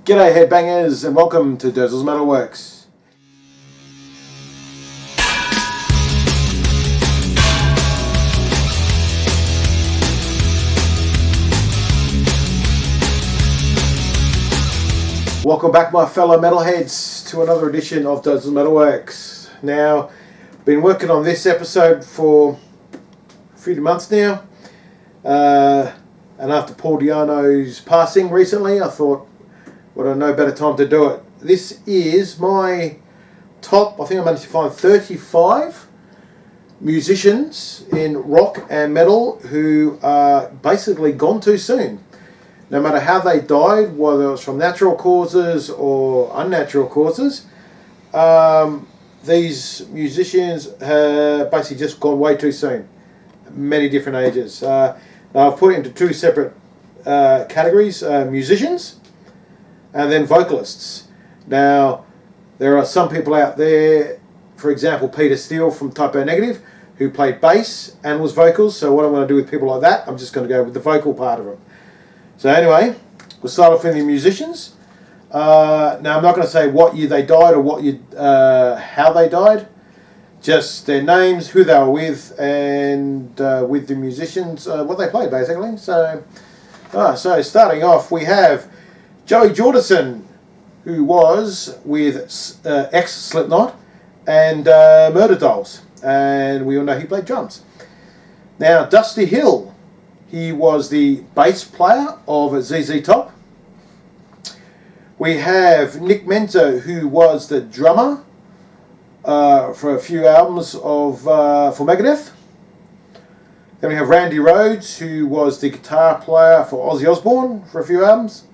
G'day headbangers and welcome to Durzel's Metalworks. Welcome back my fellow metalheads to another edition of Durzel's Metalworks. Now, been working on this episode for a few months now, and after Paul Di'Anno's passing recently, I thought, what a no better time to do it. This is my top, I think I managed to find 35 musicians in rock and metal who are basically gone too soon. No matter how they died, whether it was from natural causes or unnatural causes, these musicians have basically just gone way too soon. Many different ages. Now I've put it into two separate categories, musicians and then vocalists. Now, there are some people out there, for example, Peter Steele from Type O Negative, who played bass and was vocals. So what I'm going to do with people like that, I'm just going to go with the vocal part of them. So anyway, we'll start off with the musicians. Now, I'm not going to say what year they died or how they died. Just their names, who they were with, and with the musicians, what they played, basically. So starting off, we have Joey Jordison, who was with ex-Slipknot and Murder Dolls, and we all know he played drums. Now, Dusty Hill, he was the bass player of ZZ Top. We have Nick Menza, who was the drummer for a few albums for Megadeth. Then we have Randy Rhoads, who was the guitar player for Ozzy Osbourne for a few albums.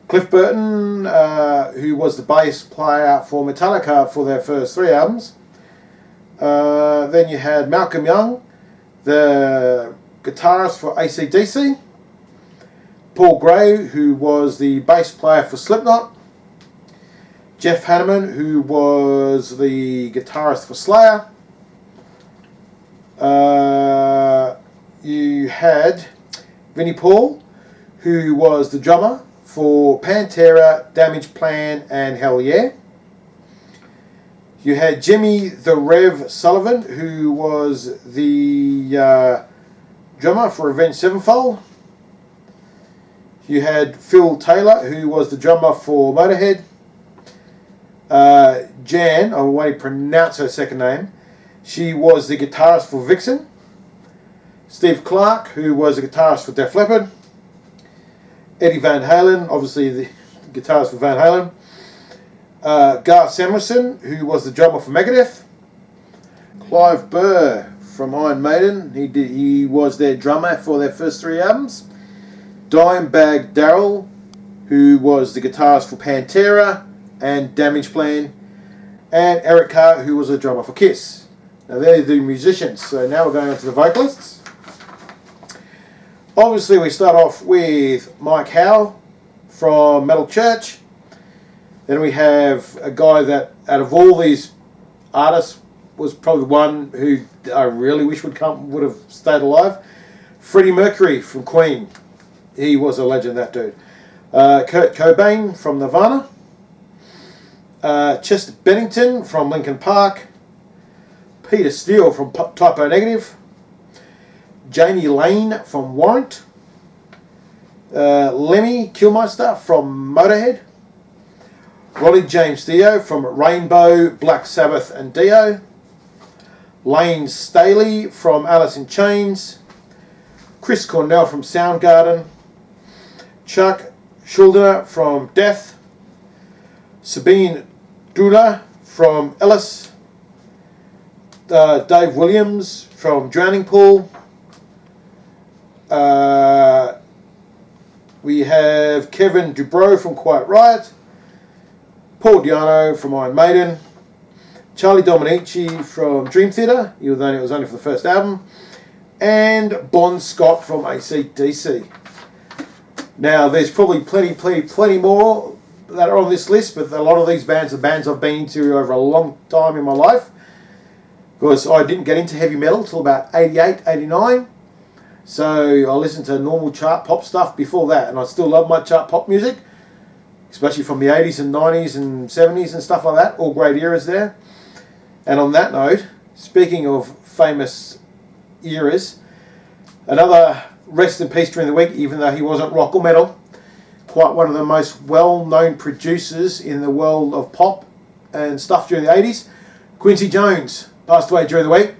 Cliff Burton, who was the bass player for Metallica for their first 3 albums. Then you had Malcolm Young, the guitarist for AC/DC. Paul Gray, who was the bass player for Slipknot. Jeff Hanneman, who was the guitarist for Slayer. You had Vinnie Paul, who was the drummer for Pantera, Damage Plan, and Hell Yeah. You had Jimmy the Rev Sullivan, who was the drummer for Avenged Sevenfold. You had Phil Taylor, who was the drummer for Motorhead. Jan, I won't pronounce her second name, she was the guitarist for Vixen. Steve Clark, who was the guitarist for Def Leppard. Eddie Van Halen, obviously the guitarist for Van Halen. Garth Samuelson, who was the drummer for Megadeth. Clive Burr from Iron Maiden, he was their drummer for their first 3 albums. Dimebag Darrell, who was the guitarist for Pantera and Damage Plan. And Eric Carr, who was the drummer for Kiss. Now they're the musicians, so now we're going on to the vocalists. Obviously we start off with Mike Howe from Metal Church. Then we have a guy that, out of all these artists, was probably the one who I really wish would have stayed alive. Freddie Mercury from Queen. He was a legend, that dude. Kurt Cobain from Nirvana. Chester Bennington from Linkin Park. Peter Steele from Type O Negative. Janie Lane from Warrant. Lemmy Kilmister from Motorhead. Ronnie James Dio from Rainbow, Black Sabbath and Dio. Lane Staley from Alice in Chains. Chris Cornell from Soundgarden. Chuck Schuldiner from Death. Sabine Dula from Ellis. Dave Williams from Drowning Pool. We have Kevin Dubrow from Quiet Riot. Paul Di'Anno from Iron Maiden. Charlie Dominici from Dream Theater, even though it was only for the first album. And Bon Scott from AC/DC. Now, there's probably plenty more that are on this list, but a lot of these bands are bands I've been to over a long time in my life. Because I didn't get into heavy metal till about 88, 89. So I listened to normal chart pop stuff before that, and I still love my chart pop music. especially from the 80s and 90s and 70s and stuff like that. All great eras there. And on that note, speaking of famous eras, another rest in peace during the week, even though he wasn't rock or metal, quite one of the most well-known producers in the world of pop and stuff during the 80s, Quincy Jones, passed away during the week.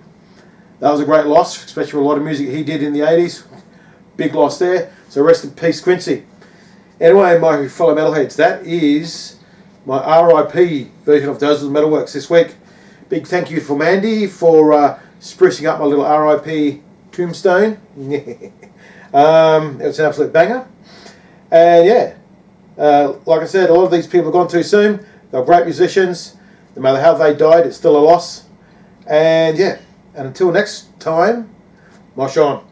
That was a great loss, especially for a lot of music he did in the 80s. Big loss there. So rest in peace, Quincy. Anyway, my fellow metalheads, that is my R.I.P. version of Dozens Metalworks this week. Big thank you for Mandy for sprucing up my little R.I.P. tombstone. It was an absolute banger. And yeah, like I said, a lot of these people have gone too soon. They're great musicians. No matter how they died, it's still a loss. And yeah, and until next time, mosh on.